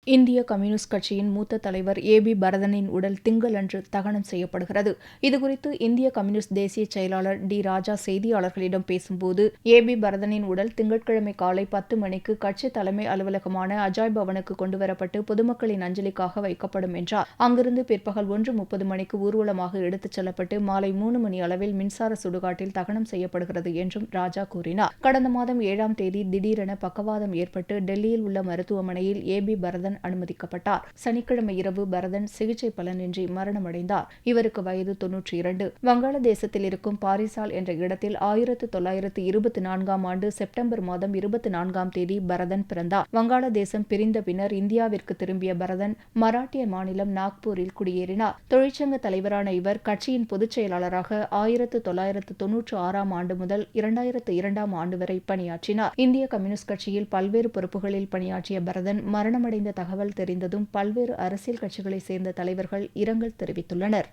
இந்திய கம்யூனிஸ்ட் கட்சியின் மூத்த தலைவர் ஏ.பி. பரதனின் உடல் திங்களன்று தகனம் செய்யப்படுகிறது. இதுகுறித்து இந்திய கம்யூனிஸ்ட் தேசிய செயலாளர் டி. ராஜா செய்தியாளர்களிடம் பேசும்போது, ஏ.பி. பரதனின் உடல் திங்கட்கிழமை காலை 10 மணிக்கு கட்சி தலைமை அலுவலகமான அஜாய் பவனுக்கு கொண்டுவரப்பட்டு பொதுமக்களின் அஞ்சலிக்காக வைக்கப்படும் என்றார். அங்கிருந்து பிற்பகல் 1:30 மணிக்கு ஊர்வலமாக எடுத்துச் செல்லப்பட்டு மாலை 3 மணி அளவில் மின்சார சுடுகாட்டில் தகனம் செய்யப்படுகிறது என்றும் ராஜா கூறினார். கடந்த மாதம் 7ஆம் தேதி திடீரென பக்கவாதம் ஏற்பட்டு டெல்லியில் உள்ள மருத்துவமனையில் ஏ.பி. பரதன் அனுமதிக்கப்பட்டார். சனிக்கிழமை இரவு பரதன் சிகிச்சை பலனின்றி மரணமடைந்தார். இவருக்கு வயது 92. வங்காளதேசத்தில் இருக்கும் பாரிசால் என்ற இடத்தில் 1924ஆம் ஆண்டு செப்டம்பர் மாதம் 24ஆம் தேதி பரதன் பிறந்தார். வங்காளதேசம் பிரிந்த பின்னர் இந்தியாவிற்கு திரும்பிய பரதன் மராட்டிய மாநிலம் நாக்பூரில் குடியேறினார். தொழிற்சங்க தலைவரான இவர் கட்சியின் பொதுச் செயலாளராக 1996ஆம் ஆண்டு முதல் 2002ஆம் ஆண்டு வரை பணியாற்றினார். இந்திய கம்யூனிஸ்ட் கட்சியில் பல்வேறு பொறுப்புகளில் பணியாற்றிய பரதன் மரணமடைந்த தகவல் தெரிந்ததும் பல்வேறு அரசியல் கட்சிகளைச் சேர்ந்த தலைவர்கள் இரங்கல் தெரிவித்துள்ளனர்.